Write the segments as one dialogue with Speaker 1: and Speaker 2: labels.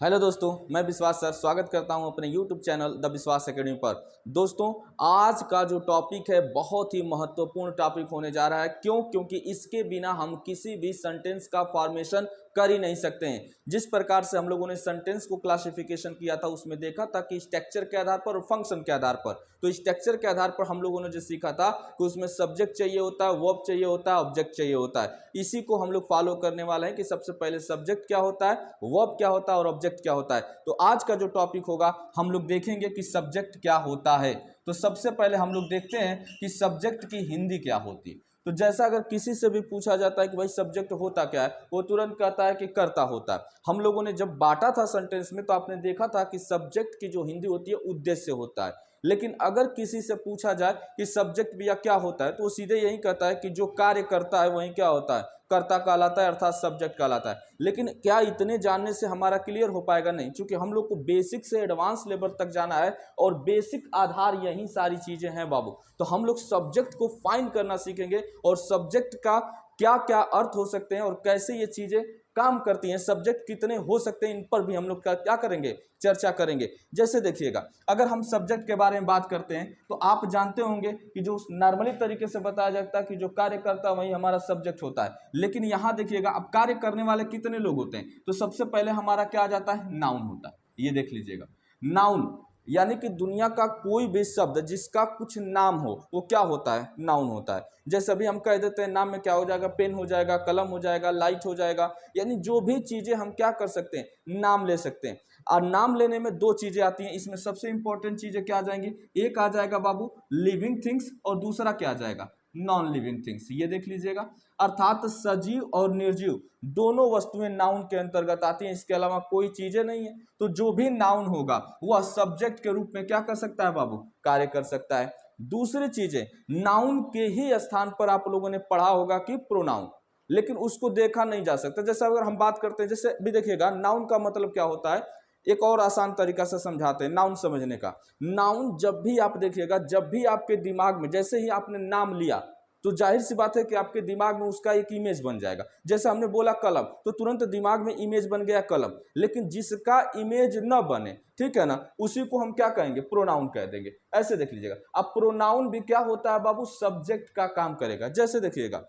Speaker 1: Hello दोस्तों, मैं विश्वास सर स्वागत करता हूं अपने YouTube चैनल द विश्वास एकेडमी पर। दोस्तों, आज का जो टॉपिक है बहुत ही महत्वपूर्ण टॉपिक होने जा रहा है। क्योंकि इसके बिना हम किसी भी सेंटेंस का फॉर्मेशन कर ही नहीं सकते हैं। जिस प्रकार से हम लोगों ने सेंटेंस को क्लासिफिकेशन किया था उसमें देखा था कि स्ट्रक्चर के आधार पर और फंक्शन के आधार पर। तो स्ट्रक्चर के आधार पर हम लोगों ने जो सीखा था कि उसमें सब्जेक्ट चाहिए होता है, वर्ब चाहिए होता है, ऑब्जेक्ट चाहिए होता है। इसी को हम लोग फॉलो करने वाले हैं कि सबसे पहले सब्जेक्ट क्या होता है, वर्ब क्या होता है और ऑब्जेक्ट क्या होता है। तो आज का जो टॉपिक होगा हम लोग देखेंगे कि सब्जेक्ट क्या होता है। तो सबसे पहले हम लोग देखते हैं कि सब्जेक्ट की हिंदी क्या होती है। तो जैसा अगर किसी से भी पूछा जाता है कि भाई सब्जेक्ट होता क्या है, वो तुरंत कहता है कि कर्ता होता है। हम लोगों ने जब बांटा था सेंटेंस में तो आपने देखा था कि सब्जेक्ट की जो हिंदी होती है उद्देश्य होता है। लेकिन अगर किसी से पूछा जाए कि सब्जेक्ट भैया क्या होता है तो वो सीधे यही कहता है कि जो कार्य करता है वही क्या होता है, कर्ता कहलाता है, अर्थात सब्जेक्ट कहलाता है। लेकिन क्या इतने जानने से हमारा क्लियर हो पाएगा? नहीं, क्योंकि हम लोग को बेसिक से एडवांस लेवल तक जाना है और बेसिक आधार यही सारी चीजें हैं बाबू। तो हम लोग सब्जेक्ट को फाइंड करना सीखेंगे और सब्जेक्ट का क्या क्या अर्थ हो सकते हैं और कैसे ये चीजें काम करती हैं, सब्जेक्ट कितने हो सकते हैं, इन पर भी हम लोग क्या करेंगे, चर्चा करेंगे। जैसे देखिएगा, अगर हम सब्जेक्ट के बारे में बात करते हैं तो आप जानते होंगे कि जो नॉर्मली तरीके से बताया जाता है कि जो कार्य करता है वही हमारा सब्जेक्ट होता है। लेकिन यहां देखिएगा, अब कार्य करने वाले कितने लोग होते हैं, तो सबसे पहले हमारा क्या आ जाता है, नाउन होता है। ये देख लीजिएगा, नाउन यानी कि दुनिया का कोई भी शब्द जिसका कुछ नाम हो वो क्या होता है, नाउन होता है। जैसे अभी हम कह देते हैं नाम में क्या हो जाएगा, पेन हो जाएगा, कलम हो जाएगा, लाइट हो जाएगा, यानी जो भी चीजें हम क्या कर सकते हैं, नाम ले सकते हैं। और नाम लेने में दो चीजें आती हैं, इसमें सबसे इंपॉर्टेंट चीजें क्या आ जाएंगी, एक आ जाएगा बाबू लिविंग थिंग्स और दूसरा क्या आ जाएगा, नॉन लिविंग थिंग्स। ये देख लीजिएगा, अर्थात सजीव और निर्जीव दोनों वस्तुएं नाउन के अंतर्गत आती हैं, इसके अलावा कोई चीजें नहीं है। तो जो भी नाउन होगा वह सब्जेक्ट के रूप में क्या कर सकता है बाबू, कार्य कर सकता है। दूसरी चीजें, नाउन के ही स्थान पर आप लोगों ने पढ़ा होगा कि प्रोनाउन, लेकिन उसको देखा नहीं जा सकता। जैसे अगर हम बात करते हैं, जैसे भी देखिएगा, नाउन का मतलब क्या होता है, एक और आसान तरीका से समझाते हैं नाउन समझने का। नाउन जब भी आप देखिएगा, जब भी आपके दिमाग में जैसे ही आपने नाम लिया तो जाहिर सी बात है कि आपके दिमाग में उसका एक इमेज बन जाएगा। जैसे हमने बोला कलम, तो तुरंत दिमाग में इमेज बन गया कलम। लेकिन जिसका इमेज न बने, ठीक है ना, उसी को हम क्या कहेंगे, प्रोनाउन कह देंगे। ऐसे देख लीजिएगा, अब प्रोनाउन भी क्या होता है बाबू, सब्जेक्ट का काम करेगा। जैसे देखिएगा,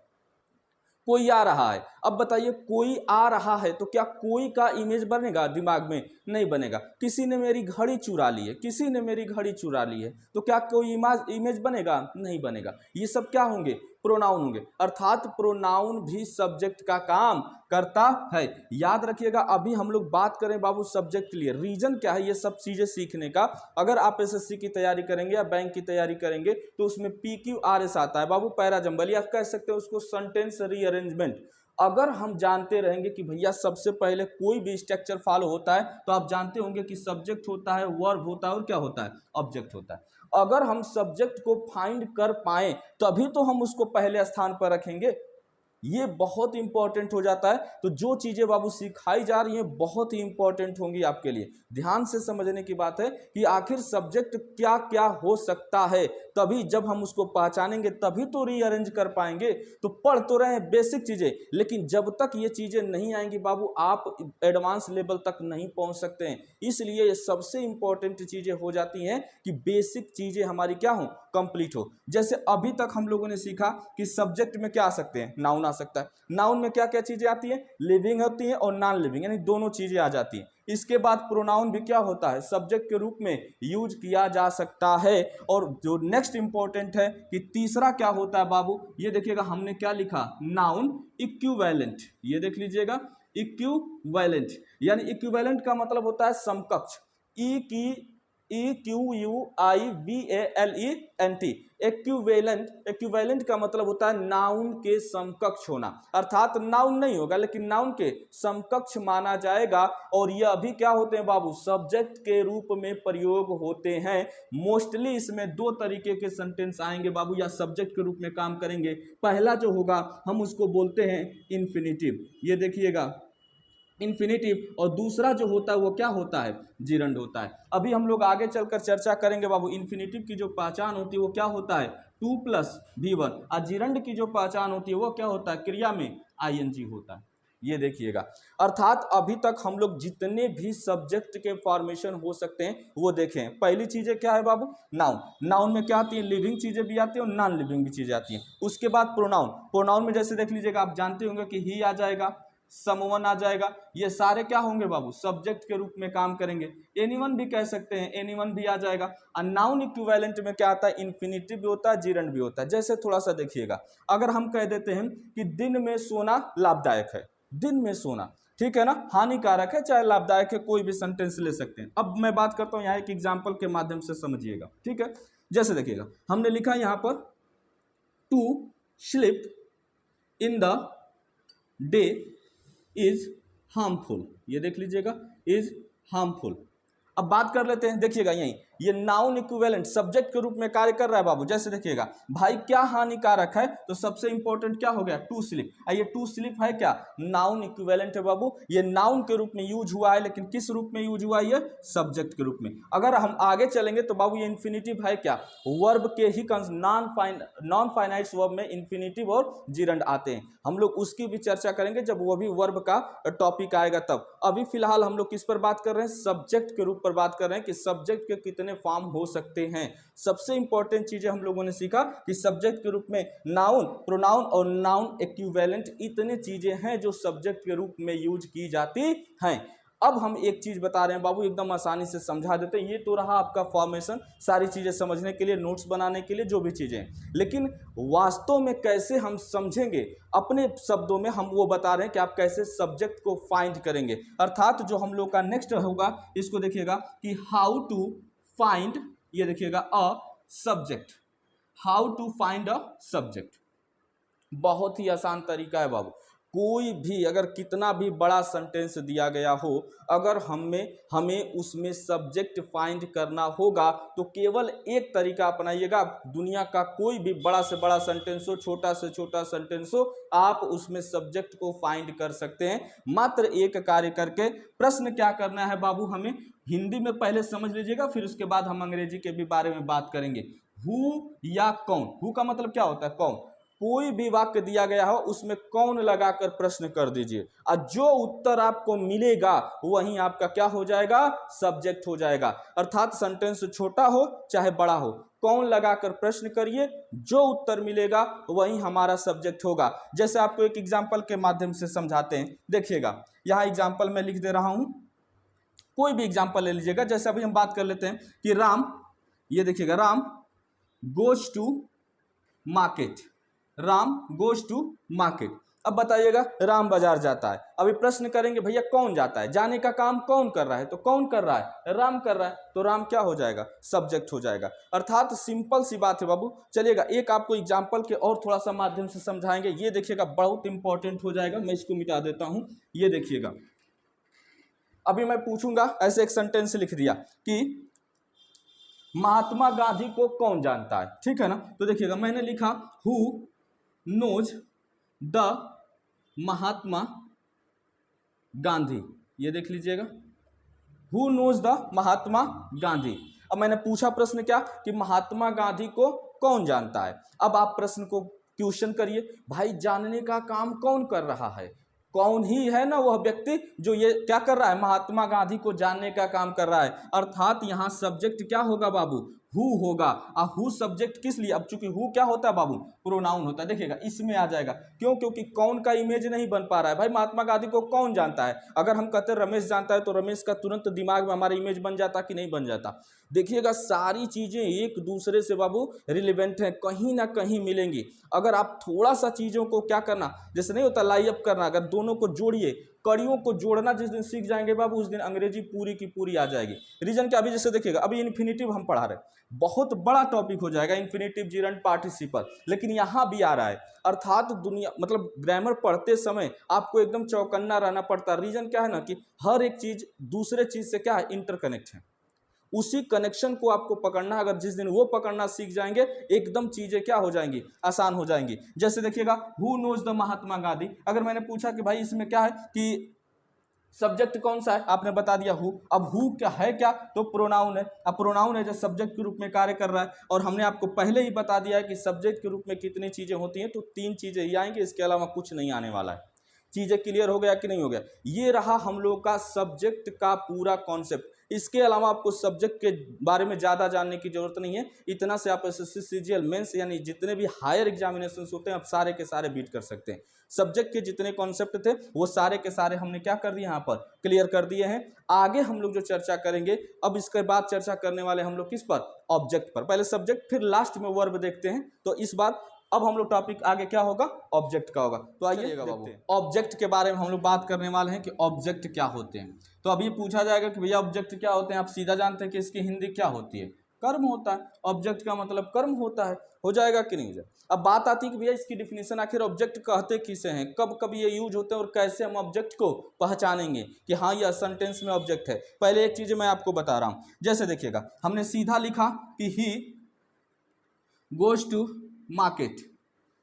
Speaker 1: कोई आ रहा है, अब बताइए कोई आ रहा है तो क्या कोई का इमेज बनेगा दिमाग में, नहीं बनेगा। किसी ने मेरी घड़ी चुरा ली है, किसी ने मेरी घड़ी चुरा ली है, तो क्या कोई इमेज बनेगा, नहीं बनेगा। ये सब क्या होंगे, प्रोनाउन होंगे। अर्थात प्रोनाउन भी सब्जेक्ट का काम करता है। याद रखिएगा, अभी हम लोग बात करें बाबू सब्जेक्ट के लिए, रीजन क्या है ये सब चीजें सीखने का। अगर आप एसएससी की तैयारी करेंगे या बैंक की तैयारी करेंगे तो उसमें PQRS आता है बाबू, पैरा जंबल, या कह सकते हैं उसको सेंटेंस रीअरेंजमेंट। अगर हम जानते रहेंगे कि भैया सबसे पहले कोई भी स्ट्रक्चर फॉलो होता है तो आप जानते होंगे कि सब्जेक्ट होता है, वर्ब होता है और क्या होता है, ऑब्जेक्ट होता है। अगर हम सब्जेक्ट को फाइंड कर पाए तभी तो हम उसको पहले स्थान पर रखेंगे। ये बहुत इंपॉर्टेंट हो जाता है। तो जो चीजें बाबू सिखाई जा रही हैं बहुत ही इंपॉर्टेंट होंगी आपके लिए। ध्यान से समझने की बात है कि आखिर सब्जेक्ट क्या क्या हो सकता है, तभी जब हम उसको पहचानेंगे तभी तो रीअरेंज कर पाएंगे। तो पढ़ तो रहे हैं बेसिक चीजें, लेकिन जब तक ये चीजें नहीं आएंगी बाबू आप एडवांस लेवल तक नहीं पहुंच सकते हैं। इसलिए ये सबसे इंपॉर्टेंट चीजें हो जाती हैं कि बेसिक चीजें हमारी क्या हो, कंप्लीट हो। जैसे अभी तक हम लोगों ने सीखा कि सब्जेक्ट में क्या आ सकते हैं, नाउन आ सकता है। नाउन में क्या क्या चीजें आती हैं, लिविंग होती हैं और नॉन लिविंग, यानी दोनों चीजें आ जाती हैं। इसके बाद प्रोनाउन भी क्या होता है, सब्जेक्ट के रूप में यूज किया जा सकता है। और जो नेक्स्ट इंपॉर्टेंट है कि तीसरा क्या होता है बाबू, ये देखिएगा हमने क्या लिखा, नाउन इक्विवेलेंट। ये देख लीजिएगा, इक्विवेलेंट यानी इक्विवेलेंट का मतलब होता है समकक्ष। EQUIVALENT, एक्विवेलेंट का मतलब होता है नाउन के समकक्ष होना। अर्थात नाउन नहीं होगा लेकिन नाउन के समकक्ष माना जाएगा। और यह भी क्या होते हैं बाबू, सब्जेक्ट के रूप में प्रयोग होते हैं। मोस्टली इसमें दो तरीके के सेंटेंस आएंगे बाबू, या सब्जेक्ट के रूप में काम करेंगे। पहला जो होगा हम उसको बोलते हैं इन्फिनिटिव, ये देखिएगा इन्फिनिटिव, और दूसरा जो होता है वो क्या होता है, जिरंड होता है। अभी हम लोग आगे चलकर चर्चा करेंगे बाबू। इन्फिनिटिव की जो पहचान होती है वो क्या होता है, 2+V1, और जिरंड की जो पहचान होती है वो क्या होता है, क्रिया में ING होता है। ये देखिएगा, अर्थात अभी तक हम लोग जितने भी सब्जेक्ट के फॉर्मेशन हो सकते हैं वो देखें। पहली चीजें क्या है बाबू, नाउन। नाउन में क्या आती है, लिविंग चीजें भी आती है और नॉन लिविंग भी चीजें आती हैं। उसके बाद प्रोनाउन। प्रोनाउन में जैसे देख लीजिएगा, आप जानते होंगे कि ही आ जाएगा, समवन आ जाएगा, ये सारे क्या होंगे बाबू, सब्जेक्ट के रूप में काम करेंगे। एनीवन भी कह सकते हैं, एनीवन भी आ जाएगा। और नाउन इक्विवेलेंट में क्या आता है, इन्फिनिटिव भी होता है, जिरंड भी होता है। जैसे थोड़ा सा देखिएगा, अगर हम कह देते हैं कि दिन में सोना लाभदायक है, दिन में सोना, ठीक है ना, हानिकारक है चाहे लाभदायक है, कोई भी सेंटेंस ले सकते हैं। अब मैं बात करता हूं यहाँ एक एग्जाम्पल के माध्यम से समझिएगा, ठीक है। जैसे देखिएगा, हमने लिखा यहां पर to sleep in the day is harmful, ये देख लीजिएगा, इज हार्मफुल। अब बात कर लेते हैं, देखिएगा यही ये नाउन इक्विवेलेंट सब्जेक्ट के रूप में कार्य कर रहा है बाबू। जैसे देखिएगा, भाई क्या हानिकारक है, तो सबसे इंपॉर्टेंट क्या हो गया, टू स्लीप। ये टू स्लीप है क्या, नाउन इक्विवेलेंट है बाबू। ये नाउन के रूप में यूज हुआ है, लेकिन किस रूप में यूज हुआ है, ये सब्जेक्ट के रूप में। अगर हम आगे चलेंगे तो बाबू ये इन्फिनिटिव है क्या, वर्ब के ही नॉन फाइनाइट वर्ब में इन्फिनिटिव और जिरंड आते हैं। हम लोग उसकी भी चर्चा करेंगे जब वो भी वर्ब का टॉपिक आएगा तब। अभी फिलहाल हम लोग किस पर बात कर रहे हैं, सब्जेक्ट के रूप पर बात कर रहे हैं कि सब्जेक्ट के कितने फॉर्म हो सकते हैं। सबसे इंपॉर्टेंट चीजें हम लोगों ने सीखा कि सब्जेक्ट के रूप में नाउन, प्रोनाउन और नाउन इक्विवेलेंट, इतने चीजें हैं जो सब्जेक्ट के रूप में यूज की जाती हैं। अब हम एक चीज बता रहे हैं बाबू, एकदम आसानी से समझा देते हैं। ये तो रहा आपका फॉर्मेशन, सारी चीजें समझने के लिए, नोट्स बनाने के लिए, जो भी चीजें, लेकिन वास्तव में कैसे हम समझेंगे, अपने शब्दों में हम वो बता रहे हैं कि आप कैसे सब्जेक्ट को फाइंड करेंगे। अर्थात जो हम लोग का नेक्स्ट होगा, इसको देखिएगा कि हाउ टू फाइंड, ये देखिएगा a subject, how to find a subject. बहुत ही आसान तरीका है बाबू। कोई भी अगर कितना भी बड़ा सेंटेंस दिया गया हो, अगर हमें उसमें सब्जेक्ट फाइंड करना होगा तो केवल एक तरीका अपनाइएगा। दुनिया का कोई भी बड़ा से बड़ा सेंटेंस हो, छोटा से छोटा सेंटेंस हो, आप उसमें सब्जेक्ट को फाइंड कर सकते हैं मात्र एक कार्य करके। प्रश्न क्या करना है बाबू, हमें हिंदी में पहले समझ लीजिएगा, फिर उसके बाद हम अंग्रेजी के भी बारे में बात करेंगे। हु या कौन, हु का मतलब क्या होता है, कौन। कोई भी वाक्य दिया गया हो उसमें कौन लगाकर प्रश्न कर दीजिए, और जो उत्तर आपको मिलेगा वही आपका क्या हो जाएगा, सब्जेक्ट हो जाएगा। अर्थात सेंटेंस छोटा हो चाहे बड़ा हो, कौन लगाकर प्रश्न करिए, जो उत्तर मिलेगा वही हमारा सब्जेक्ट होगा। जैसे आपको एक एग्जाम्पल के माध्यम से समझाते हैं, देखिएगा यहां एग्जाम्पल मैं लिख दे रहा हूं, कोई भी एग्जाम्पल ले लीजिएगा। जैसे अभी हम बात कर लेते हैं कि राम, ये देखिएगा, Ram goes to market, Ram goes to market. अब बताइएगा, राम बाजार जाता है। अभी प्रश्न करेंगे भैया कौन जाता है, जाने का काम कौन कर रहा है, तो कौन कर रहा है, राम कर रहा है, तो राम क्या हो जाएगा, सब्जेक्ट हो जाएगा। अर्थात सिंपल सी बात है बाबू। चलिएगा एक आपको एग्जाम्पल के और थोड़ा सा माध्यम से समझाएंगे, ये देखिएगा बहुत इंपॉर्टेंट हो जाएगा। मैं इसको मिटा देता हूं, ये देखिएगा, अभी मैं पूछूंगा, ऐसे एक सेंटेंस लिख दिया कि महात्मा गांधी को कौन जानता है, ठीक है ना। तो देखिएगा मैंने लिखा who knows the Mahatma Gandhi, ये देख लीजिएगा, who knows the Mahatma Gandhi. अब मैंने पूछा प्रश्न क्या, कि महात्मा गांधी को कौन जानता है। अब आप प्रश्न को क्वेश्चन करिए, भाई जानने का काम कौन कर रहा है, कौन ही है ना वह व्यक्ति जो ये क्या कर रहा है, महात्मा गांधी को जानने का काम कर रहा है। अर्थात यहां सब्जेक्ट क्या होगा बाबू, हु होगा। और हु सब्जेक्ट किस लिए, अब चूंकि हु क्या होता है बाबू, प्रोनाउन होता है। देखिएगा इसमें आ जाएगा, क्यों, क्योंकि कौन का इमेज नहीं बन पा रहा है। भाई महात्मा गांधी को कौन जानता है, अगर हम कहते रमेश जानता है तो रमेश का तुरंत दिमाग में हमारा इमेज बन जाता कि नहीं बन जाता। देखिएगा सारी चीजें एक दूसरे से बाबू रिलेवेंट है, कहीं ना कहीं मिलेंगी। अगर आप थोड़ा सा चीजों को क्या करना, जैसे नहीं होता लाई अप करना, अगर दोनों को जोड़िए, कड़ियों को जोड़ना जिस दिन सीख जाएंगे बाबू, उस दिन अंग्रेजी पूरी की पूरी आ जाएगी। रीजन क्या, अभी जैसे देखिएगा, अभी इन्फिनिटिव हम पढ़ा रहे, बहुत बड़ा टॉपिक हो जाएगा इन्फिनिटिव, जिरंड, पार्टिसिपल, लेकिन यहां भी आ रहा है। अर्थात दुनिया मतलब ग्रामर पढ़ते समय आपको एकदम चौकन्ना रहना पड़ता है। रीजन क्या है ना, कि हर एक चीज दूसरे चीज से क्या है, इंटरकनेक्ट है। उसी कनेक्शन को आपको पकड़ना, अगर जिस दिन वो पकड़ना सीख जाएंगे, एकदम चीजें क्या हो जाएंगी, आसान हो जाएंगी। जैसे देखिएगा who knows the Mahatma Gandhi, अगर मैंने पूछा कि भाई इसमें क्या है, कि सब्जेक्ट कौन सा है, आपने बता दिया हु। अब हु क्या है, क्या, तो प्रोनाउन है। अब प्रोनाउन है जो सब्जेक्ट के रूप में कार्य कर रहा है, और हमने आपको पहले ही बता दिया है कि सब्जेक्ट के रूप में कितनी चीजें होती हैं, तो 3 चीजें ही आएंगी, इसके अलावा कुछ नहीं आने वाला है। चीजें क्लियर हो गया कि नहीं हो गया? ये रहा हम लोग का सब्जेक्ट का पूरा कॉन्सेप्ट। इसके अलावा आपको सब्जेक्ट के बारे में ज़्यादा जानने की जरूरत नहीं है। इतना से आप एसएससी सीजीएल मेंस यानी जितने भी हायर एग्जामिनेशन होते हैं आप सारे के सारे बीट कर सकते हैं। सब्जेक्ट के जितने कॉन्सेप्ट थे वो सारे के सारे हमने क्या कर दिए, यहाँ पर क्लियर कर दिए हैं। आगे हम लोग जो चर्चा करेंगे, अब इसके बाद चर्चा करने वाले हम लोग किस पर? ऑब्जेक्ट पर। पहले सब्जेक्ट फिर लास्ट में वर्ब देखते हैं। तो इस बार अब हम लोग टॉपिक आगे क्या होगा? ऑब्जेक्ट का होगा। तो आइए बाबू ऑब्जेक्ट के बारे में हम लोग बात करने वाले हैं कि ऑब्जेक्ट क्या होते हैं। तो अभी पूछा जाएगा कि भैया ऑब्जेक्ट क्या होते हैं, आप सीधा जानते हैं कि इसकी हिंदी क्या होती है? कर्म होता है। ऑब्जेक्ट का मतलब कर्म होता है। हो जाएगा कि नहीं हो जाएगा? अब बात आती है कि भैया इसकी डिफिनेशन आखिर ऑब्जेक्ट कहते किसे हैं, कब कब ये यूज होते हैं और कैसे हम ऑब्जेक्ट को पहचानेंगे कि हाँ यह सेंटेंस में ऑब्जेक्ट है। पहले एक चीज मैं आपको बता रहा हूं, जैसे देखिएगा हमने सीधा लिखा कि ही गोज टू मार्केट,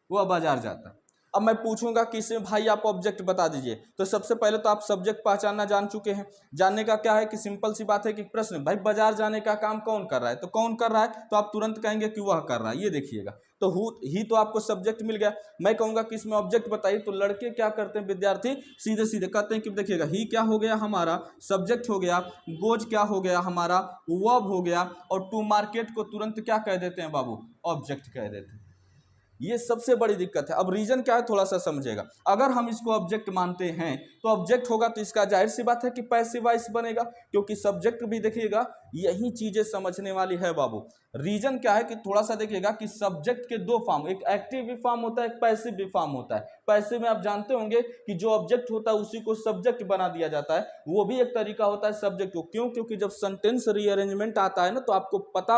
Speaker 1: वह बाजार जाता है। अब मैं पूछूंगा कि इसमें भाई आप ऑब्जेक्ट बता दीजिए, तो सबसे पहले तो आप सब्जेक्ट पहचानना जान चुके हैं। जानने का क्या है कि सिंपल सी बात है कि प्रश्न भाई बाजार जाने का काम कौन कर रहा है, तो कौन कर रहा है, तो आप तुरंत कहेंगे कि वह कर रहा है। ये देखिएगा तो ही तो आपको सब्जेक्ट मिल गया। मैं कहूंगा कि इसमें ऑब्जेक्ट बताइए, तो लड़के क्या करते हैं, विद्यार्थी सीधे सीधे कहते हैं कि देखिएगा ही क्या हो गया हमारा सब्जेक्ट हो गया, गोज क्या हो गया हमारा वर्ब हो गया, और टू मार्केट को तुरंत क्या कह देते हैं बाबू? ऑब्जेक्ट कह देते हैं। ये सबसे बड़ी दिक्कत है। अब रीजन क्या है थोड़ा सा समझेगा। अगर हम इसको ऑब्जेक्ट मानते हैं तो ऑब्जेक्ट होगा तो इसका जाहिर सी बात है कि पैसिव वॉइस बनेगा, क्योंकि सब्जेक्ट भी देखिएगा यही चीजें समझने वाली है बाबू। रीजन क्या है कि थोड़ा सा देखिएगा कि सब्जेक्ट के दो फॉर्म, एक एक्टिव भी फॉर्म होता है, एक पैसिव भी फॉर्म होता है। पैसिव में आप जानते होंगे कि जो ऑब्जेक्ट होता है उसी को सब्जेक्ट बना दिया जाता है, वो भी एक तरीका होता है सब्जेक्ट को। क्यों? क्योंकि जब सेंटेंस रीअरेंजमेंट आता है ना, तो आपको पता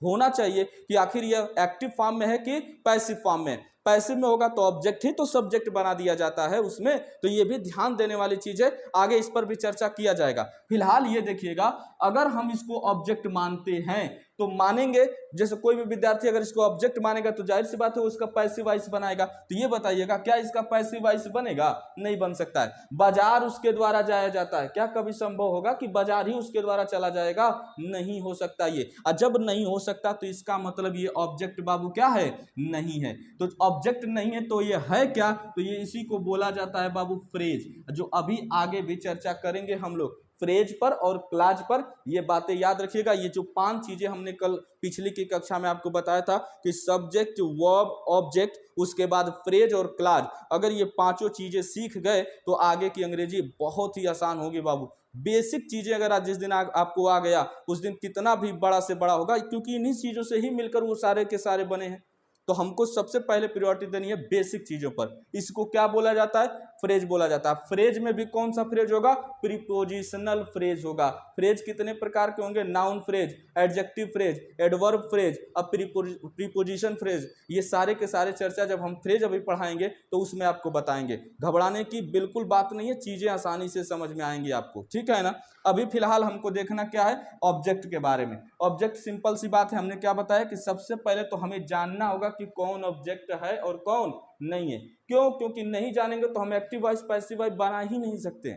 Speaker 1: होना चाहिए कि आखिर यह एक्टिव फॉर्म में है कि पैसिव फॉर्म में। पैसिव में होगा तो ऑब्जेक्ट ही तो सब्जेक्ट बना दिया जाता है उसमें। तो ये भी ध्यान देने वाली चीज है, आगे इस पर भी चर्चा किया जाएगा। फिलहाल ये देखिएगा, अगर हम इसको ऑब्जेक्ट मानते हैं तो मानेंगे, जैसे कोई भी विद्यार्थी अगर इसको ऑब्जेक्ट मानेगा तो जाहिर सी बात है उसका पैसिव वॉइस बनाएगा। तो ये बताइएगा क्या इसका पैसिव वॉइस बनेगा? नहीं बन सकता है। बाजार उसके द्वारा जाया जाता है, क्या कभी संभव होगा कि बाजार ही उसके द्वारा चला जाएगा? नहीं हो सकता ये। और जब नहीं हो सकता तो इसका मतलब ये ऑब्जेक्ट बाबू क्या है? नहीं है। तो ऑब्जेक्ट नहीं है तो ये है क्या? तो ये इसी को बोला जाता है बाबू फ्रेज, जो अभी आगे भी चर्चा करेंगे हम लोग फ्रेज पर और क्लाज पर। ये बातें याद रखिएगा। ये जो 5 चीजें हमने कल पिछली की कक्षा में आपको बताया था कि सब्जेक्ट, वर्ब, ऑब्जेक्ट, उसके बाद फ्रेज और क्लाज, अगर ये पांचों चीजें सीख गए तो आगे की अंग्रेजी बहुत ही आसान होगी बाबू। बेसिक चीजें अगर आज जिस दिन आपको आ गया उस दिन कितना भी बड़ा से बड़ा होगा, क्योंकि इन्हीं चीजों से ही मिलकर वो सारे के सारे बने हैं। तो हमको सबसे पहले प्रायोरिटी देनी है बेसिक चीजों पर। इसको क्या बोला जाता है? फ्रेज बोला जाता है। फ्रेज में भी कौन सा फ्रेज होगा? प्रीपोजिशनल फ्रेज होगा। फ्रेज कितने प्रकार के होंगे? Noun phrase, adjective phrase, adverb phrase, अब प्रीपोजिशन फ्रेज। ये सारे के सारे चर्चा जब हम फ्रेज अभी पढ़ाएंगे तो उसमें आपको बताएंगे। घबराने की बिल्कुल बात नहीं है, चीजें आसानी से समझ में आएंगी आपको, ठीक है ना। अभी फिलहाल हमको देखना क्या है? ऑब्जेक्ट के बारे में। ऑब्जेक्ट सिंपल सी बात है, हमने क्या बताया कि सबसे पहले तो हमें जानना होगा कि कौन ऑब्जेक्ट है और कौन नहीं है। क्यों? क्योंकि नहीं जानेंगे तो हम एक्टिव वॉइस पैसिव वॉइस बना ही नहीं सकते।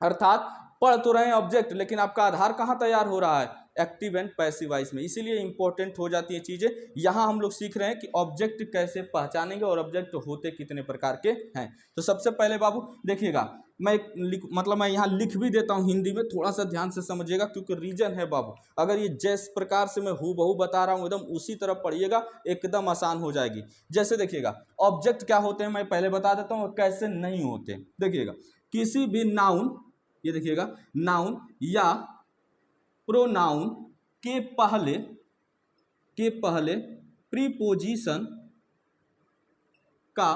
Speaker 1: अर्थात पढ़ तो रहे हैं ऑब्जेक्ट, लेकिन आपका आधार कहां तैयार हो रहा है? एक्टिव एंड पैसिव वॉइस में। इसीलिए इंपॉर्टेंट हो जाती है चीजें। यहां हम लोग सीख रहे हैं कि ऑब्जेक्ट कैसे पहचानेंगे और ऑब्जेक्ट होते कितने प्रकार के हैं। तो सबसे पहले बाबू देखिएगा, मैं यहाँ लिख भी देता हूं हिंदी में, थोड़ा सा ध्यान से समझिएगा क्योंकि रीजन है बाबू। अगर ये जिस प्रकार से मैं हूबहू बता रहा हूं एकदम उसी तरह पढ़िएगा, एकदम आसान हो जाएगी। जैसे देखिएगा ऑब्जेक्ट क्या होते हैं मैं पहले बता देता हूं और कैसे नहीं होते। देखिएगा किसी भी नाउन, ये देखिएगा नाउन या प्रोनाउन के पहले प्रीपोजिशन का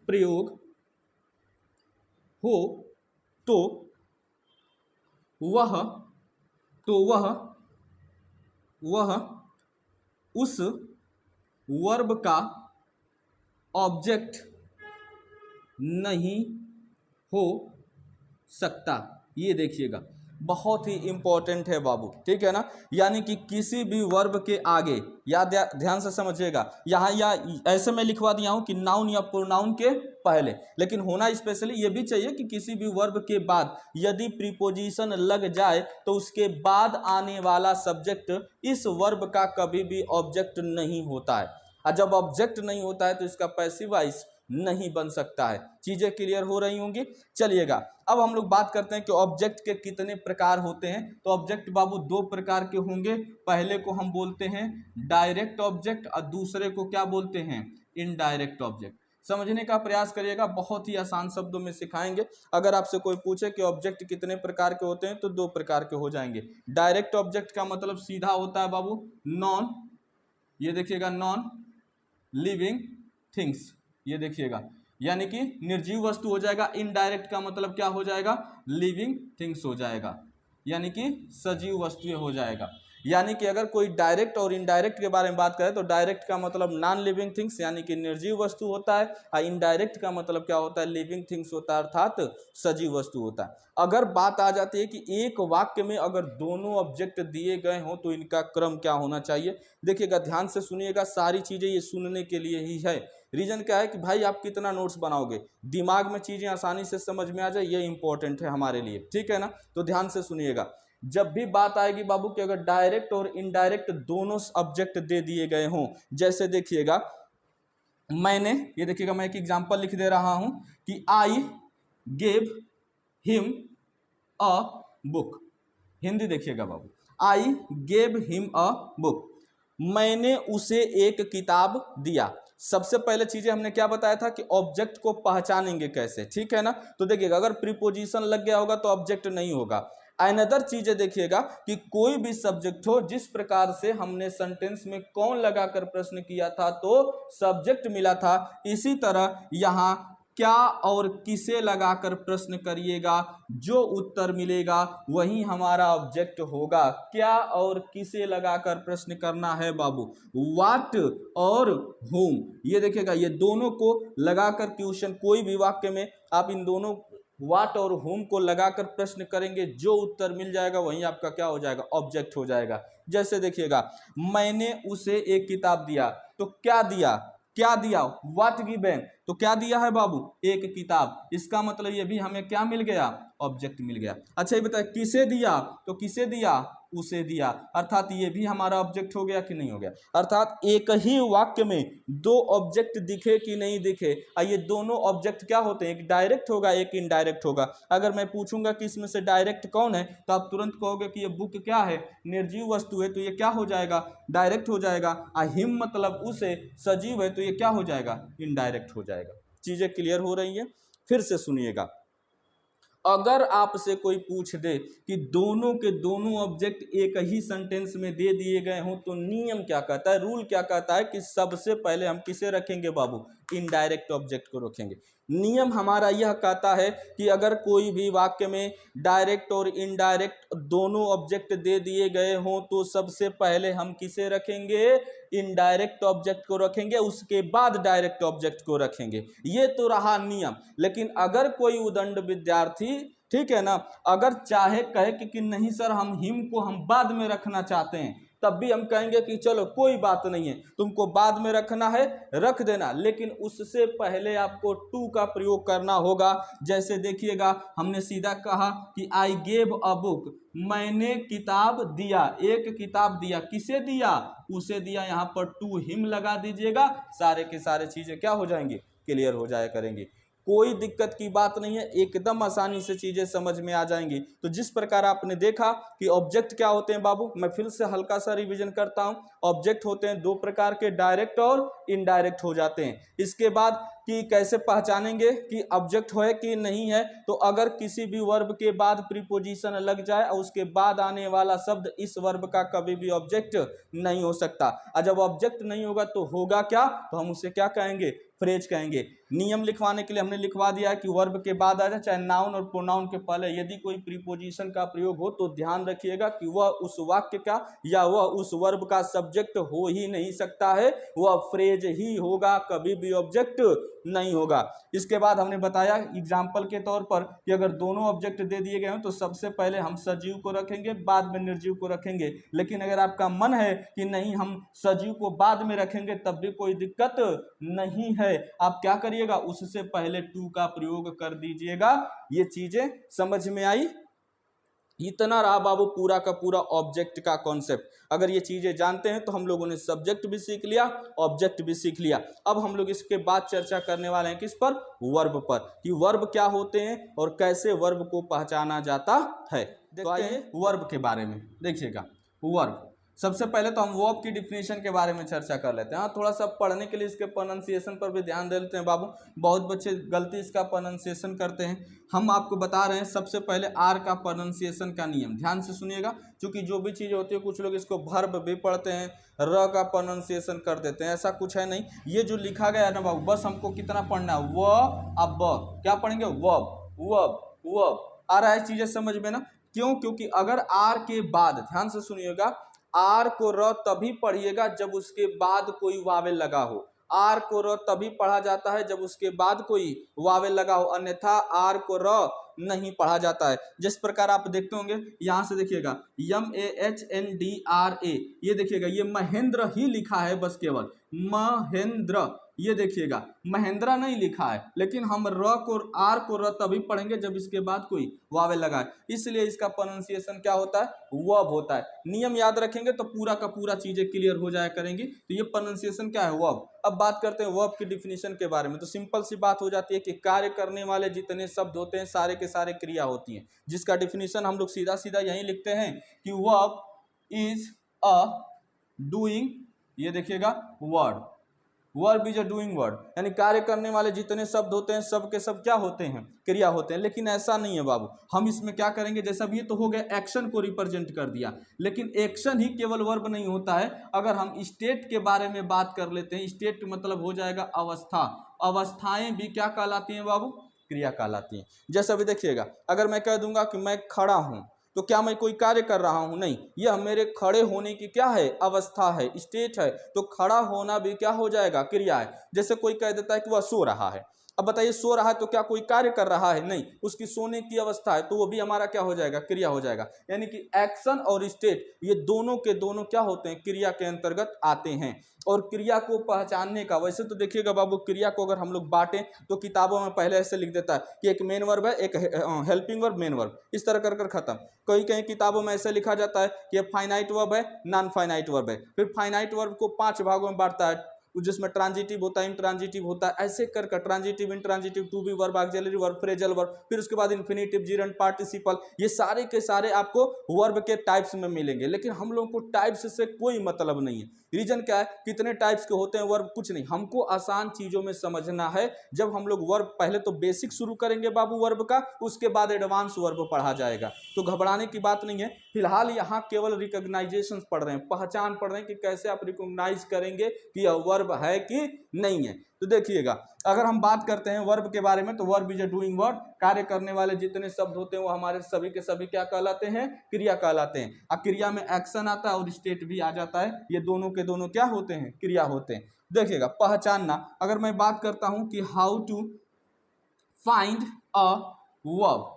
Speaker 1: प्रयोग हो तो वह उस वर्ब का ऑब्जेक्ट नहीं हो सकता। ये देखिएगा बहुत ही इंपॉर्टेंट है बाबू, ठीक है ना। यानी कि किसी भी वर्ब के आगे, याद ध्यान से समझिएगा, यहाँ या ऐसे मैं लिखवा दिया हूं कि नाउन या प्रोनाउन के पहले, लेकिन होना स्पेशली ये भी चाहिए कि किसी भी वर्ब के बाद यदि प्रीपोजिशन लग जाए तो उसके बाद आने वाला सब्जेक्ट इस वर्ब का कभी भी ऑब्जेक्ट नहीं होता है। और जब ऑब्जेक्ट नहीं होता है तो इसका पैसिव वॉइस नहीं बन सकता है। चीजें क्लियर हो रही होंगी। चलिएगा अब हम लोग बात करते हैं कि ऑब्जेक्ट के कितने प्रकार होते हैं। तो ऑब्जेक्ट बाबू दो प्रकार के होंगे। पहले को हम बोलते हैं डायरेक्ट ऑब्जेक्ट और दूसरे को क्या बोलते हैं, इनडायरेक्ट ऑब्जेक्ट। समझने का प्रयास करिएगा, बहुत ही आसान शब्दों में सिखाएंगे। अगर आपसे कोई पूछे कि ऑब्जेक्ट कितने प्रकार के होते हैं तो दो प्रकार के हो जाएंगे। डायरेक्ट ऑब्जेक्ट का मतलब सीधा होता है बाबू नॉन, ये देखिएगा नॉन लिविंग थिंग्स, ये देखिएगा यानी कि निर्जीव वस्तु हो जाएगा। इनडायरेक्ट का मतलब क्या हो जाएगा, लिविंग थिंग्स हो जाएगा, यानी कि सजीव वस्तुएं हो जाएगा। यानी कि अगर कोई डायरेक्ट और इनडायरेक्ट के बारे में बात करें तो डायरेक्ट का मतलब नॉन लिविंग थिंग्स यानी कि निर्जीव वस्तु होता है, और इनडायरेक्ट का मतलब क्या होता है, लिविंग थिंग्स होता है अर्थात सजीव वस्तु होता है। अगर बात आ जाती है कि एक वाक्य में अगर दोनों ऑब्जेक्ट दिए गए हों तो इनका क्रम क्या होना चाहिए। देखिएगा ध्यान से सुनिएगा, सारी चीजें ये सुनने के लिए ही है। रीजन क्या है कि भाई आप कितना नोट्स बनाओगे, दिमाग में चीजें आसानी से समझ में आ जाए, ये इंपॉर्टेंट है हमारे लिए, ठीक है ना। तो ध्यान से सुनिएगा, जब भी बात आएगी बाबू कि अगर डायरेक्ट और इनडायरेक्ट दोनों ऑब्जेक्ट दे दिए गए हों, जैसे देखिएगा मैंने, ये देखिएगा मैं एक एग्जांपल लिख दे रहा हूं कि I gave him a book. Hindi देखिएगा बाबू, I gave him a book, मैंने उसे एक किताब दिया। सबसे पहले चीजें हमने क्या बताया था कि ऑब्जेक्ट को पहचानेंगे कैसे, ठीक है ना। तो देखिएगा अगर प्रीपोजिशन लग गया होगा तो ऑब्जेक्ट नहीं होगा। अनदर चीजें देखिएगा कि कोई भी सब्जेक्ट हो, जिस प्रकार से हमने सेंटेंस में कौन लगाकर प्रश्न किया था तो सब्जेक्ट मिला था, इसी तरह यहां क्या और किसे लगाकर प्रश्न करिएगा, जो उत्तर मिलेगा वही हमारा ऑब्जेक्ट होगा। क्या और किसे लगाकर प्रश्न करना है बाबू, व्हाट और whom। ये देखिएगा ये दोनों को लगाकर क्वेश्चन, कोई भी वाक्य में आप इन दोनों व्हाट और whom को लगाकर प्रश्न करेंगे, जो उत्तर मिल जाएगा वही आपका क्या हो जाएगा, ऑब्जेक्ट हो जाएगा। जैसे देखिएगा मैंने उसे एक किताब दिया, तो क्या दिया, क्या दिया, व्हाट गिवन, तो क्या दिया है बाबू, एक किताब। इसका मतलब ये भी हमें क्या मिल गया, ऑब्जेक्ट मिल गया। अच्छा ये बताए किसे दिया, तो किसे दिया, उसे दिया, अर्थात ये भी हमारा ऑब्जेक्ट हो गया कि नहीं हो गया। अर्थात एक ही वाक्य में दो ऑब्जेक्ट दिखे कि नहीं दिखे, ये दोनों ऑब्जेक्ट क्या होते हैं, एक डायरेक्ट होगा एक इनडायरेक्ट होगा। अगर मैं पूछूंगा कि इसमें से डायरेक्ट कौन है तो आप तुरंत कहोगे कि ये बुक क्या है, निर्जीव वस्तु है, तो ये क्या हो जाएगा, डायरेक्ट हो जाएगा। हिम मतलब उसे, सजीव है, तो ये क्या हो जाएगा, इनडायरेक्ट हो जाएगा। चीजें क्लियर हो रही हैं। फिर से सुनिएगा, अगर आपसे कोई पूछ दे कि दोनों के दोनों ऑब्जेक्ट एक ही सेंटेंस में दे दिए गए हों तो नियम क्या कहता है, रूल क्या कहता है कि सबसे पहले हम किसे रखेंगे बाबू, इनडायरेक्ट ऑब्जेक्ट को रखेंगे। नियम हमारा यह कहता है कि अगर कोई भी वाक्य में डायरेक्ट और इनडायरेक्ट दोनों ऑब्जेक्ट दे दिए गए हों तो सबसे पहले हम किसे रखेंगे, इनडायरेक्ट ऑब्जेक्ट को रखेंगे, उसके बाद डायरेक्ट ऑब्जेक्ट को रखेंगे। ये तो रहा नियम। लेकिन अगर कोई उदंड विद्यार्थी, ठीक है ना, अगर चाहे कहे कि नहीं सर हम हिम को हम बाद में रखना चाहते हैं, तब भी हम कहेंगे कि चलो कोई बात नहीं है, तुमको बाद में रखना है रख देना, लेकिन उससे पहले आपको टू का प्रयोग करना होगा। जैसे देखिएगा हमने सीधा कहा कि आई गेव अ बुक, मैंने किताब दिया, एक किताब दिया, किसे दिया, उसे दिया। यहाँ पर टू हिम लगा दीजिएगा, सारे के सारे चीजें क्या हो जाएंगी, क्लियर हो जाया करेंगी। कोई दिक्कत की बात नहीं है, एकदम आसानी से चीजें समझ में आ जाएंगी। तो जिस प्रकार आपने देखा कि ऑब्जेक्ट क्या होते हैं बाबू, मैं फिर से हल्का सा रिवीजन करता हूं। ऑब्जेक्ट होते हैं दो प्रकार के, डायरेक्ट और इनडायरेक्ट हो जाते हैं। इसके बाद कि कैसे पहचानेंगे कि ऑब्जेक्ट है कि नहीं है, तो अगर किसी भी वर्ब के बाद प्रीपोजिशन लग जाए और उसके बाद आने वाला शब्द इस वर्ब का कभी भी ऑब्जेक्ट नहीं हो सकता। और जब ऑब्जेक्ट नहीं होगा तो होगा क्या, तो हम उसे क्या कहेंगे, फ्रेज कहेंगे। नियम लिखवाने के लिए हमने लिखवा दिया है कि वर्ब के बाद आ जाए, चाहे नाउन और प्रोनाउन के पहले यदि कोई प्रीपोजिशन का प्रयोग हो तो ध्यान रखिएगा कि वह उस वाक्य का या वह उस वर्ब का सब्जेक्ट हो ही नहीं सकता है, वह फ्रेज ही होगा, कभी भी ऑब्जेक्ट नहीं होगा। इसके बाद हमने बताया एग्जाम्पल के तौर पर कि अगर दोनों ऑब्जेक्ट दे दिए गए हो तो सबसे पहले हम सजीव को रखेंगे, बाद में निर्जीव को रखेंगे। लेकिन अगर आपका मन है कि नहीं हम सजीव को बाद में रखेंगे तब भी कोई दिक्कत नहीं है, आप क्या करिएगा, उससे पहले टू का प्रयोग कर दीजिएगा। ये चीजें समझ में आई। इतना रहा बाबू पूरा का पूरा ऑब्जेक्ट का कॉन्सेप्ट। अगर ये चीजें जानते हैं तो हम लोगों ने सब्जेक्ट भी सीख लिया, ऑब्जेक्ट भी सीख लिया। अब हम लोग इसके बाद चर्चा करने वाले हैं किस पर, वर्ब पर, कि वर्ब क्या होते हैं और कैसे वर्ब को पहचाना जाता है। तो आइए वर्ब के बारे में देखिएगा। वर्ब, सबसे पहले तो हम वर्ब की डिफिनेशन के बारे में चर्चा कर लेते हैं। हाँ, थोड़ा सा पढ़ने के लिए इसके प्रोनाउंसिएशन पर भी ध्यान दे लेते हैं बाबू, बहुत बच्चे गलती इसका प्रोनाउंसिएशन करते हैं। हम आपको बता रहे हैं सबसे पहले आर का प्रोनाउंसिएशन का नियम, ध्यान से सुनिएगा, क्योंकि जो भी चीज़ें होती है कुछ लोग इसको वर्ब भी पढ़ते हैं, र का प्रोनाउंसिएशन कर देते हैं, ऐसा कुछ है नहीं। ये जो लिखा गया है ना बाबू, बस हमको कितना पढ़ना है, व अब ब, क्या पढ़ेंगे, वब वब वब। आ रहा है चीज़ें समझ में ना, क्यों, क्योंकि अगर आर के बाद, ध्यान से सुनिएगा, आर को र तभी पढ़िएगा जब उसके बाद कोई वावेल लगा हो। आर को र तभी पढ़ा जाता है जब उसके बाद कोई वावेल लगा हो, अन्यथा आर को र नहीं पढ़ा जाता है। जिस प्रकार आप देखते होंगे, यहां से देखिएगा MAHNDRA, ये देखिएगा, ये महेंद्र ही लिखा है, बस केवल महेंद्र, ये देखिएगा महेंद्रा नहीं लिखा है, लेकिन हम र को, आर को र तभी पढ़ेंगे जब इसके बाद कोई वावेल लगा है, इसलिए इसका प्रोनाउंसिएशन क्या होता है, वर्ब होता है। नियम याद रखेंगे तो पूरा का पूरा चीजें क्लियर हो जाया करेंगी। तो ये प्रोनाउंसिएशन क्या है, वर्ब। अब बात करते हैं वर्ब की डिफिनेशन के बारे में। तो सिंपल सी बात हो जाती है कि कार्य करने वाले जितने शब्द होते हैं सारे के सारे क्रिया होती हैं, जिसका डिफिनेशन हम लोग सीधा सीधा यही लिखते हैं कि वर्ब इज अ डूइंग, ये देखिएगा word, verb is a doing word, यानी कार्य करने वाले जितने शब्द होते हैं सब के सब क्या होते हैं, क्रिया होते हैं। लेकिन ऐसा नहीं है बाबू, हम इसमें क्या करेंगे, जैसा भी ये तो हो गया एक्शन को रिप्रेजेंट कर दिया, लेकिन एक्शन ही केवल वर्ब नहीं होता है। अगर हम स्टेट के बारे में बात कर लेते हैं, स्टेट मतलब हो जाएगा अवस्था, अवस्थाएं भी क्या कहलाती हैं बाबू, क्रिया कहलाती हैं। जैसा भी देखिएगा, अगर मैं कह दूंगा कि मैं खड़ा हूं, तो क्या मैं कोई कार्य कर रहा हूं, नहीं, यह मेरे खड़े होने की क्या है, अवस्था है, स्टेट है। तो खड़ा होना भी क्या हो जाएगा, क्रिया है। जैसे कोई कह देता है कि वह सो रहा है, अब बताइए सो रहा है तो क्या कोई कार्य कर रहा है, नहीं, उसकी सोने की अवस्था है, तो वो भी हमारा क्या हो जाएगा, क्रिया हो जाएगा। यानी कि एक्शन और स्टेट ये दोनों के दोनों क्या होते हैं, क्रिया के अंतर्गत आते हैं। और क्रिया को पहचानने का, वैसे तो देखिएगा बाबू, क्रिया को अगर हम लोग बांटें तो किताबों में पहले ऐसे लिख देता है कि एक मेन वर्ब है, एक हेल्पिंग वर्ब, मेन वर्ब, इस तरह कर कर खत्म। कई कई किताबों में ऐसे लिखा जाता है कि फाइनाइट वर्ब है, नॉन फाइनाइट वर्ब है, फिर फाइनाइट वर्ब को 5 भागों में बांटता है, जिसमें ट्रांजिटिव होता है, इंट्रांजिटिव होता है, ऐसे कर कर transitive, intransitive, to be verb, auxiliary verb, phrasal verb, फिर उसके बाद इन्फिनिटिव, जिरंड पार्टिसिपल, ये सारे के सारे आपको वर्ब के टाइप्स में मिलेंगे। लेकिन हम लोगों को टाइप्स से कोई मतलब नहीं है। रीजन क्या है, कितने टाइप्स के होते हैं वर्ब, कुछ नहीं, हमको आसान चीजों में समझना है। जब हम लोग वर्ब, पहले तो बेसिक शुरू करेंगे बाबू वर्ब का, उसके बाद एडवांस वर्ब पढ़ा जाएगा, तो घबराने की बात नहीं है। फिलहाल यहाँ केवल रिकॉग्नाइजेशन पढ़ रहे हैं, पहचान पढ़ रहे हैं कि कैसे आप रिकॉग्नाइज करेंगे कि यह वर्ब है कि नहीं है। तो देखिएगा, अगर हम बात करते हैं वर्ब के बारे में, तो verb is a doing word, कार्य करने वाले जितने शब्द होते हैं वो हमारे सभी के सभी क्या कहलाते हैं, क्रिया कहलाते हैं। अब क्रिया में एक्शन आता है और स्टेट भी आ जाता है, ये दोनों के दोनों क्या होते हैं, क्रिया होते हैं। देखिएगा पहचानना, अगर मैं बात करता हूं कि how to find a verb,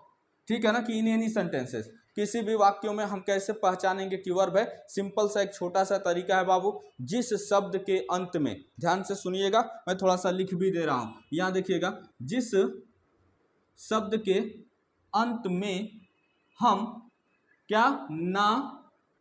Speaker 1: ठीक है ना, कि इन एनी सेंटेंसेस, किसी भी वाक्यों में हम कैसे पहचानेंगे कि वर्ब है। सिंपल सा एक छोटा सा तरीका है बाबू, जिस शब्द के अंत में, ध्यान से सुनिएगा, मैं थोड़ा सा लिख भी दे रहा हूं, यहां देखिएगा, जिस शब्द के अंत में हम क्या, ना,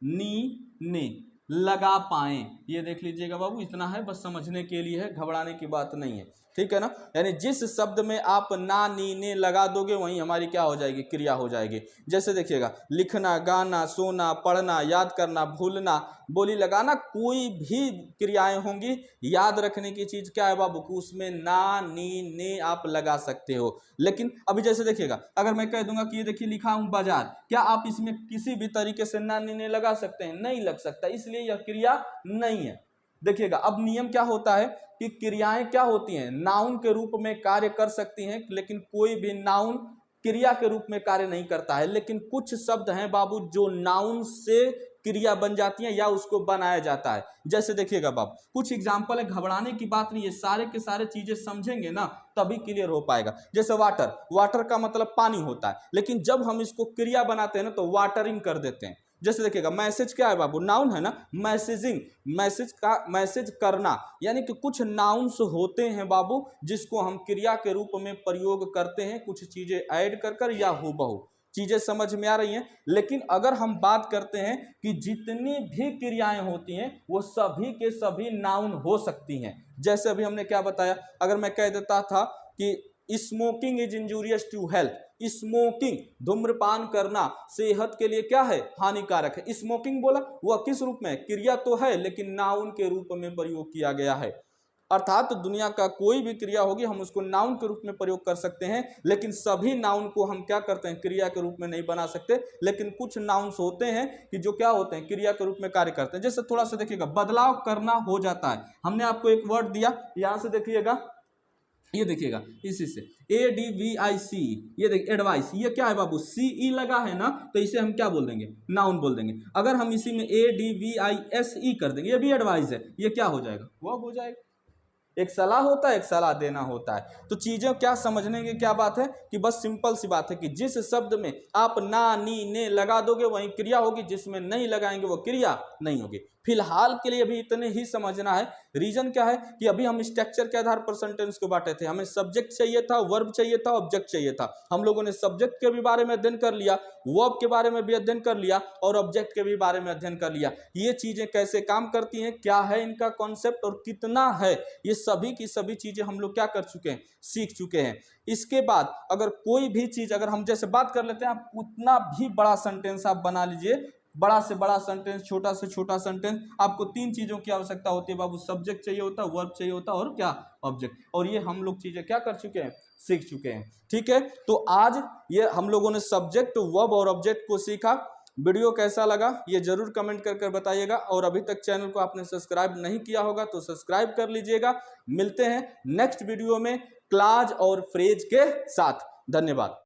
Speaker 1: नी, ने लगा पाए, ये देख लीजिएगा बाबू, इतना है, बस समझने के लिए है, घबराने की बात नहीं है, ठीक है ना। यानी जिस शब्द में आप ना, नी, ने लगा दोगे वहीं हमारी क्या हो जाएगी, क्रिया हो जाएगी। जैसे देखिएगा, लिखना, गाना, सोना, पढ़ना, याद करना, भूलना, बोली लगाना, कोई भी क्रियाएं होंगी, याद रखने की चीज क्या है बाबू, उसमें ना, नी, ने आप लगा सकते हो। लेकिन अभी जैसे देखिएगा, अगर मैं कह दूंगा कि ये देखिए लिखा हूं बाजार, क्या आप इसमें किसी भी तरीके से ना, नी, ने लगा सकते हैं, नहीं लग सकता, इसलिए यह क्रिया नहीं है। देखिएगा अब नियम क्या होता है कि क्रियाएं क्या होती हैं, नाउन के रूप में कार्य कर सकती हैं, लेकिन कोई भी नाउन क्रिया के रूप में कार्य नहीं करता है। लेकिन कुछ शब्द हैं बाबू जो नाउन से क्रिया बन जाती है या उसको बनाया जाता है। जैसे देखिएगा बाबू, कुछ एग्जांपल है, घबराने की बात नहीं है, सारे के सारे चीजें समझेंगे ना तभी क्लियर हो पाएगा। जैसे वाटर, वाटर का मतलब पानी होता है, लेकिन जब हम इसको क्रिया बनाते हैं ना तो वाटरिंग कर देते हैं। जैसे देखिएगा, मैसेज क्या है बाबू, नाउन है ना, मैसेजिंग, मैसेज का, मैसेज करना, यानी कि कुछ नाउन्स होते हैं बाबू जिसको हम क्रिया के रूप में प्रयोग करते हैं, कुछ चीजें ऐड कर कर या हूबहू। चीजें समझ में आ रही हैं। लेकिन अगर हम बात करते हैं कि जितनी भी क्रियाएं होती हैं वो सभी के सभी नाउन हो सकती हैं। जैसे अभी हमने क्या बताया, अगर मैं कह देता था कि smoking is injurious to health, smoking धूम्रपान करना सेहत के लिए क्या है, हानिकारक है। स्मोकिंग बोला, वह किस रूप में, क्रिया तो है लेकिन नाउन के रूप में प्रयोग किया गया है। अर्थात दुनिया का कोई भी क्रिया होगी हम उसको नाउन के रूप में प्रयोग कर सकते हैं, लेकिन सभी नाउन को हम क्या करते हैं, क्रिया के रूप में नहीं बना सकते। लेकिन कुछ नाउन्स होते हैं कि जो क्या होते हैं, क्रिया के रूप में कार्य करते हैं। जैसे थोड़ा सा देखिएगा, बदलाव करना हो जाता है। हमने आपको एक वर्ड दिया, यहां से देखिएगा, ये देखिएगा इसी से ADVIC, ये देखिए एडवाइस, ये क्या है बाबू, CE लगा है ना, तो इसे हम क्या बोल देंगे, नाउन बोल देंगे। अगर हम इसी में ADVISE कर देंगे, ये भी एडवाइस है, ये क्या हो जाएगा, वर्ब हो जाएगा। एक सलाह होता है, एक सलाह देना होता है। तो चीजें क्या समझने की क्या बात है कि बस सिंपल सी बात है कि जिस शब्द में आप ना, नी, ने लगा दोगे वही क्रिया होगी, जिसमें नहीं लगाएंगे वो क्रिया नहीं होगी। फिलहाल के लिए अभी इतने ही समझना है। रीजन क्या है कि अभी हम स्ट्रक्चर के आधार पर सेंटेंस को बांटे थे। हमें सब्जेक्ट चाहिए था, वर्ब चाहिए था, ऑब्जेक्ट चाहिए था। हम लोगों ने सब्जेक्ट के भी बारे में अध्ययन कर लिया, वर्ब के बारे में भी अध्ययन कर लिया और ऑब्जेक्ट के भी बारे में अध्ययन कर लिया। ये चीजें कैसे काम करती हैं, क्या है इनका कॉन्सेप्ट और कितना है, ये सभी की सभी चीजें हम लोग क्या कर चुके हैं, सीख चुके हैं। इसके बाद अगर कोई भी चीज, अगर हम जैसे बात कर लेते हैं, आप उतना भी बड़ा सेंटेंस आप बना लीजिए, बड़ा से बड़ा सेंटेंस, छोटा से छोटा सेंटेंस, आपको 3 चीजों की आवश्यकता होती है बाबू, सब्जेक्ट चाहिए होता है, वर्ब चाहिए होता है और क्या, ऑब्जेक्ट। और ये हम लोग चीजें क्या कर चुके हैं, सीख चुके हैं। ठीक है, तो आज ये हम लोगों ने सब्जेक्ट, वर्ब और ऑब्जेक्ट को सीखा। वीडियो कैसा लगा ये जरूर कमेंट कर बताइएगा, और अभी तक चैनल को आपने सब्सक्राइब नहीं किया होगा तो सब्सक्राइब कर लीजिएगा। मिलते हैं नेक्स्ट वीडियो में क्लाज और फ्रेज के साथ। धन्यवाद।